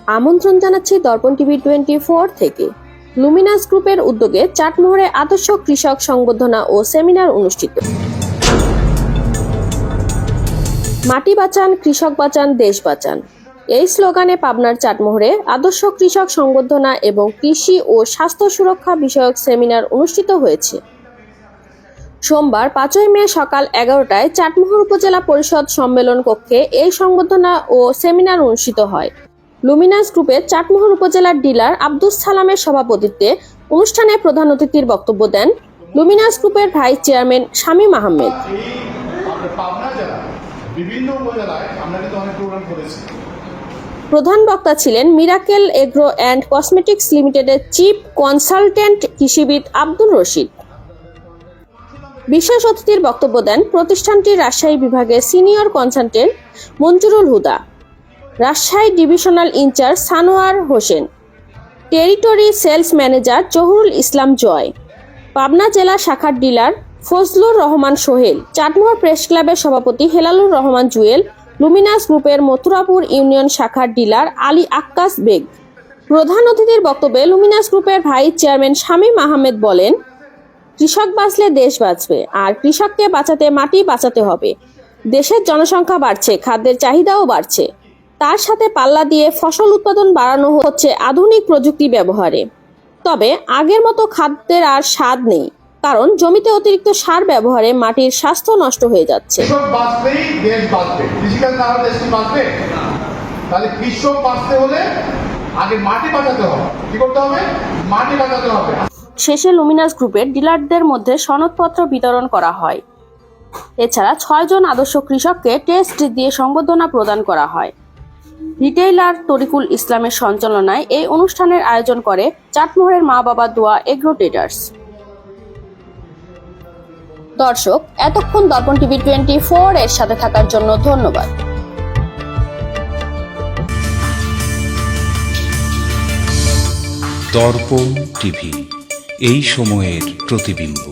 আমন্ত্রণ জানাচ্ছি দর্পণ টিভি 24 থেকে। লুমিনাস গ্রুপের উদ্যোগে চাটমোহরে আদর্শ কৃষক সংবর্ধনা ও সেমিনার অনুষ্ঠিত। মাটি বাঁচান, কৃষক বাঁচান, দেশ বাঁচান, এই স্লোগানে পাবনার চাটমোহরে আদর্শ কৃষক সংবর্ধনা এবং কৃষি ও স্বাস্থ্য সুরক্ষা বিষয়ক সেমিনার অনুষ্ঠিত হয়েছে। সোমবার 5 মে সকাল 11টায় চাটমোহর উপজেলা পরিষদ সম্মেলন কক্ষে এই সংবর্ধনা ও সেমিনার অনুষ্ঠিত হয়। লুমিনাস গ্রুপের চাটমোহর উপজেলার ডিলার আব্দুস সালামের সভাপতিত্বে অনুষ্ঠানে প্রধান অতিথির বক্তব্য দেন লুমিনাস গ্রুপের ভাইস চেয়ারম্যান শামীম আহমেদ। প্রধান বক্তা ছিলেন মিরাকেল এগ্রো অ্যান্ড কসমেটিক্স লিমিটেডের চিফ কনসালটেন্ট কৃষিবিদ আব্দুর রশিদ। বিশেষ অতিথির বক্তব্য দেন প্রতিষ্ঠানটির রাজশাহী বিভাগের senior consultant Manjurul Huda, Rajshahi divisional in charge Sanowar Hossain, territory sales manager Zahurul Islam Joy, Pabna জেলা শাখার ডিলার ফজলুর রহমান সোহেল, চাটমোহর প্রেস ক্লাবের সভাপতি হেলালুর রহমান জুয়েল, লুমিনাস গ্রুপের মথুরাপুর ইউনিয়ন শাখার ডিলার আলী আক্কাস বেগ। প্রধান অতিথির বক্তব্যে লুমিনাস গ্রুপের ভাইস চেয়ারম্যান শামীম আহমেদ বলেন, কৃষক বাঁচলে দেশ বাঁচবে, আর কৃষককে বাঁচাতে মাটি বাঁচাতে হবে। দেশের জনসংখ্যা বাড়ছে, খাদ্যের চাহিদাও বাড়ছে, তার সাথে পাল্লা দিয়ে ফসল উৎপাদন বাড়ানো হচ্ছে আধুনিক প্রযুক্তি ব্যবহারে। তবে আগের মতো খাদ্যের আর স্বাদ নেই, কারণ জমিতে অতিরিক্ত সার ব্যবহারে মাটির স্বাস্থ্য নষ্ট হয়ে যাচ্ছে। কৃষক বাঁচলেই দেশ বাঁচবে, কৃষিকাজ না হলে দেশ কি বাঁচবে? তাহলে কৃষক বাঁচতে হলে আগে মাটি বাঁচাতে হবে। কি করতে হবে? মাটি বাঁচাতে হবে। শেষে লুমিনাস গ্রুপের ডিলারদের মধ্যে সনদপত্র বিতরণ করা হয়। এছাড়া 6 জন আদর্শ কৃষককে টেস্ট দিয়ে সংবর্ধনা প্রদান করা হয়। রিটেইলার তরিকুল ইসলামের সঞ্চালনায় এই অনুষ্ঠানের আয়োজন করে চাটমোহরের মা বাবা দোয়া এগ্রো ট্রেডার্স। দর্শক, এতক্ষণ দর্পণ টিভি 24 এর সাথে থাকার জন্য ধন্যবাদ। দর্পণ টিভি, এই সময়ের প্রতিবিম্ব।